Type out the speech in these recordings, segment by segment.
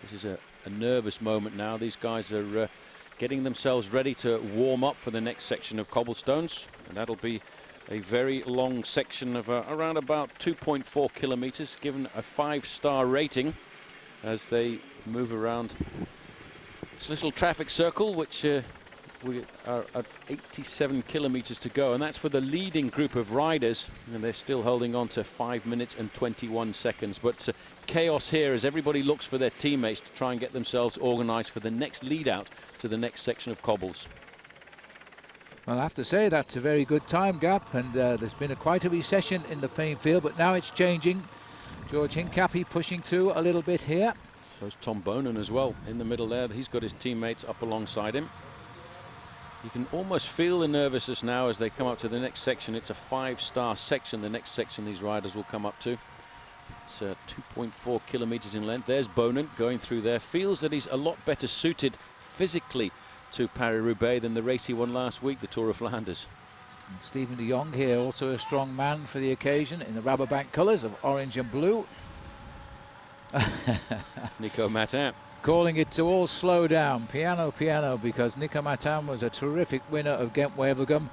This is a nervous moment now. These guys are getting themselves ready to warm up for the next section of cobblestones, and that'll be a very long section of around about 2.4 kilometers, given a 5-star rating as they move around this little traffic circle, which we are at 87 kilometers to go, and that's for the leading group of riders, and they're still holding on to 5 minutes and 21 seconds. But chaos here as everybody looks for their teammates to try and get themselves organized for the next lead out to the next section of cobbles. Well, I have to say that's a very good time gap, and there's been quite a recession in the main field, but now it's changing. George Hincapie pushing through a little bit here. So's Tom Bonin as well in the middle there. He's got his teammates up alongside him. You can almost feel the nervousness now as they come up to the next section. It's a 5-star section, the next section these riders will come up to. It's 2.4 kilometers in length. There's Bonin going through there. Feels that he's a lot better suited physically to Paris-Roubaix than the race he won last week, the Tour of Flanders. And Stephen de Jong here, also a strong man for the occasion, in the Rabobank colours of orange and blue. Nico Matin calling it to all slow down, piano, piano, because Nico Matin was a terrific winner of Ghent-Wevelgem.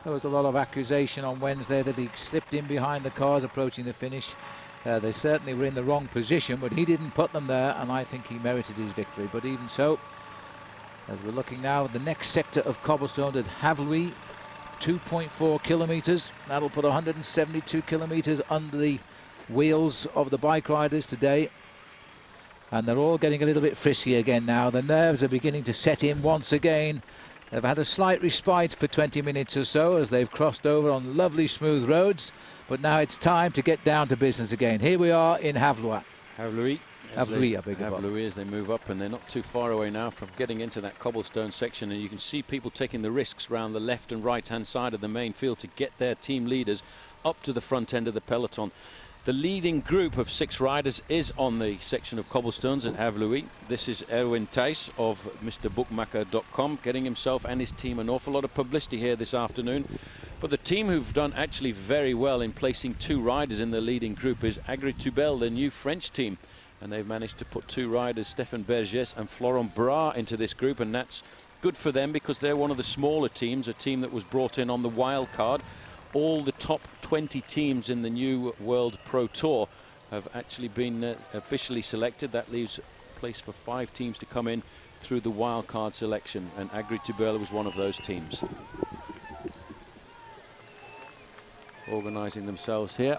There was a lot of accusation on Wednesday that he slipped in behind the cars approaching the finish. They certainly were in the wrong position, but he didn't put them there, and I think he merited his victory. But even so, as we're looking now at the next sector of cobblestone at Haveluy, 2.4 kilometers. That'll put 172 kilometers under the wheels of the bike riders today. And they're all getting a little bit frisky again now. The nerves are beginning to set in once again. They've had a slight respite for 20 minutes or so as they've crossed over on lovely smooth roads. But now it's time to get down to business again. Here we are in Haveluy. Haveluy. Haveluy as they move up, and they're not too far away now from getting into that cobblestone section, and you can see people taking the risks around the left and right hand side of the main field to get their team leaders up to the front end of the peloton. The leading group of 6 riders is on the section of cobblestones at Haveluy. This is Erwin Thijs of MrBookmaker.com, getting himself and his team an awful lot of publicity here this afternoon. But the team who've done actually very well in placing 2 riders in the leading group is Agri-Tubel, the new French team. And they've managed to put 2 riders, Stéphane Bergès and Florent Bras, into this group, and that's good for them because they're one of the smaller teams, a team that was brought in on the wild card. All the top 20 teams in the new World Pro Tour have actually been officially selected. That leaves place for 5 teams to come in through the wild card selection, and Agri-Tubel was one of those teams. Organising themselves here.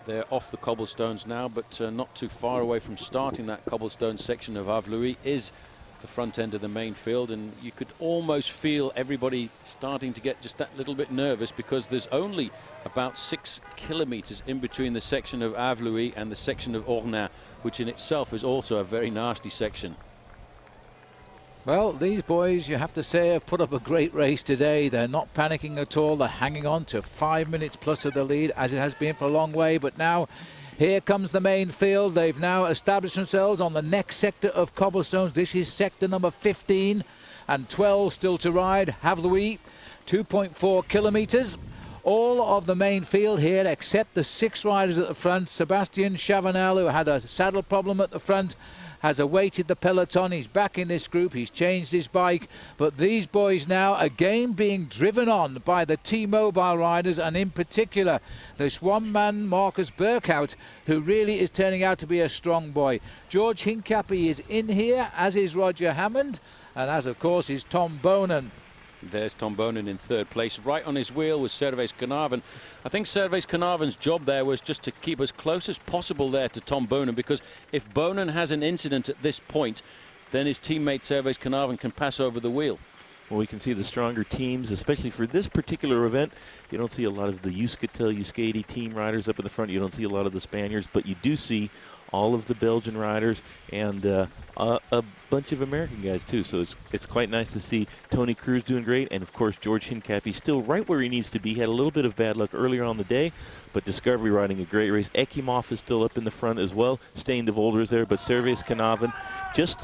They're off the cobblestones now, but not too far away from starting that cobblestone section of Haveluy is the front end of the main field, and you could almost feel everybody starting to get just that little bit nervous because there's only about 6 kilometers in between the section of Haveluy and the section of Ornain, which in itself is also a very nasty section. Well, these boys, you have to say, have put up a great race today. They're not panicking at all. They're hanging on to 5 minutes plus of the lead, as it has been for a long way. But now, here comes the main field. They've now established themselves on the next sector of cobblestones. This is sector number 15, and 12 still to ride. Haveluy, 2.4 kilometers. All of the main field here, except the 6 riders at the front. Sébastien Chavanel, who had a saddle problem at the front, has awaited the peloton. He's back in this group. He's changed his bike. But these boys now again being driven on by the T-Mobile riders, and in particular this one man, Marcus Burkhout, who really is turning out to be a strong boy. George Hincapie is in here, as is Roger Hammond, and as of course is Tom Bonin. There's Tom Bonin in 3rd place. Right on his wheel was Servais Knaven. I think Servais Knaven's job there was just to keep as close as possible there to Tom Bonin, because if Bonin has an incident at this point, then his teammate Servais Knaven can pass over the wheel. Well, we can see the stronger teams, especially for this particular event. You don't see a lot of the Euskatel-Euskadi team riders up in the front. You don't see a lot of the Spaniards, but you do see all of the Belgian riders and a bunch of American guys too. So it's quite nice to see Tony Cruz doing great, and of course George Hincapie still right where he needs to be. He had a little bit of bad luck earlier on the day, but Discovery riding a great race. Ekimov is still up in the front as well. Stain de Volder is there, but Servais Knaven,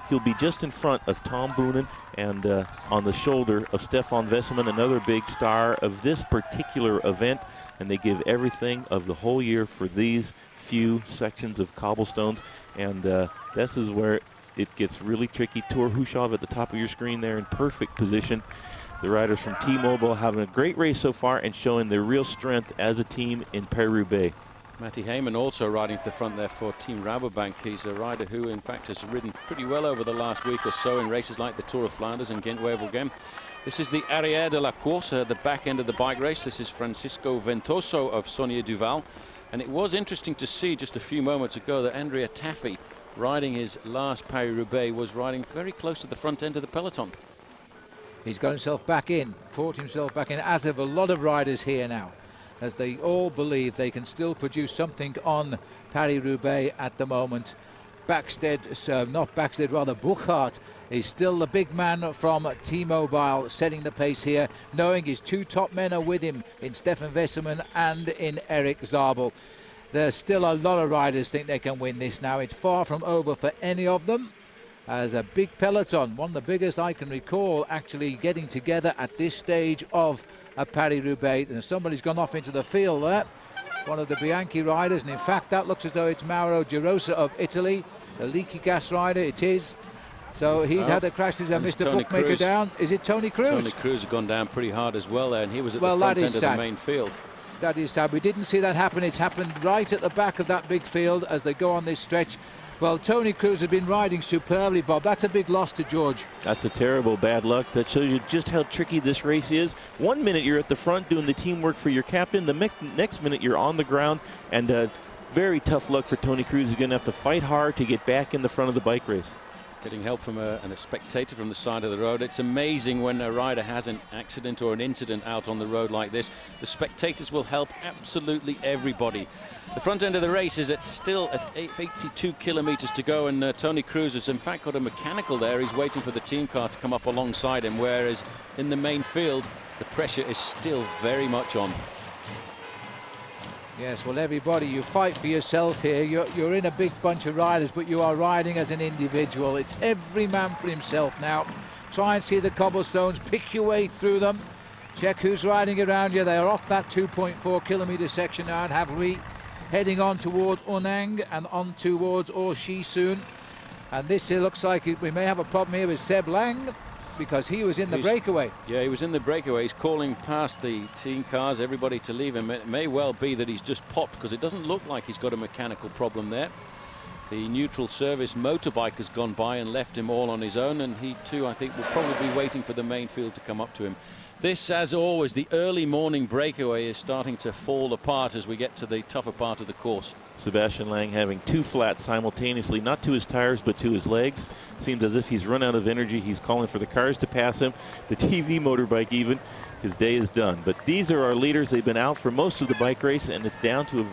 he'll be just in front of Tom Bonin and on the shoulder of Stefan Vesseman, another big star of this particular event, and they give everything of the whole year for these few sections of cobblestones, and this is where it gets really tricky. Tor Hushov at the top of your screen there in perfect position. The riders from T-Mobile having a great race so far and showing their real strength as a team in Paris-Roubaix. Matty Heyman also riding to the front there for Team Rabobank. He's a rider who, in fact, has ridden pretty well over the last week or so in races like the Tour of Flanders and Ghent-Wevelgem. This is the Arrière de la Course, the back end of the bike race. This is Francisco Ventoso of Sonia Duval. And it was interesting to see just a few moments ago that Andrea Taffy, riding his last Paris-Roubaix, was riding very close to the front end of the peloton. He's got himself back in, fought himself back in, as have a lot of riders here now, as they all believe they can still produce something on Paris-Roubaix at the moment. Buchart is still the big man from T-Mobile, setting the pace here, knowing his two top men are with him in Stefan Wesserman and in Eric Zabel. There's still a lot of riders think they can win this now. It's far from over for any of them, as a big peloton, one of the biggest I can recall, actually getting together at this stage of a Paris-Roubaix. And somebody's gone off into the field there, one of the Bianchi riders, and in fact that looks as though it's Mauro Girosa of Italy, the leaky gas rider. It is. So he's had a crash. Is Mr. Bookmaker Cruz down? Is it Tony Cruz? Tony Cruz has gone down pretty hard as well there, and he was at the front end of the main field. That is sad. We didn't see that happen. It's happened right at the back of that big field as they go on this stretch. Well, Tony Cruz has been riding superbly, Bob. That's a big loss to George. That's a terrible bad luck. That shows you just how tricky this race is. 1 minute you're at the front doing the teamwork for your captain. The next minute you're on the ground, and very tough luck for Tony Cruz. He's going to have to fight hard to get back in the front of the bike race. Getting help from a spectator from the side of the road. It's amazing when a rider has an accident or an incident out on the road like this. The spectators will help absolutely everybody. The front end of the race is still at 82 kilometers to go, and Tony Cruz has in fact got a mechanical there. He's waiting for the team car to come up alongside him, whereas in the main field the pressure is still very much on. Yes, well, everybody, you fight for yourself here. You're in a big bunch of riders, but you are riding as an individual. It's every man for himself now. Try and see the cobblestones, pick your way through them. Check who's riding around you. They are off that 2.4 kilometer section now, and Havry heading on towards Onang and on towards Orchy soon. And this looks like we may have a problem here with Seb Lang, because he was in the breakaway. Yeah, he was in the breakaway. He's calling past the team cars, everybody to leave him. It may well be that he's just popped, because it doesn't look like he's got a mechanical problem there. The neutral service motorbike has gone by and left him all on his own, and he too, I think, will probably be waiting for the main field to come up to him. This, as always, the early morning breakaway is starting to fall apart as we get to the tougher part of the course. Sebastian Lang having two flats simultaneously, not to his tires but to his legs. Seems as if he's run out of energy. He's calling for the cars to pass him, the TV motorbike even. His day is done. But these are our leaders. They've been out for most of the bike race, and it's down to a very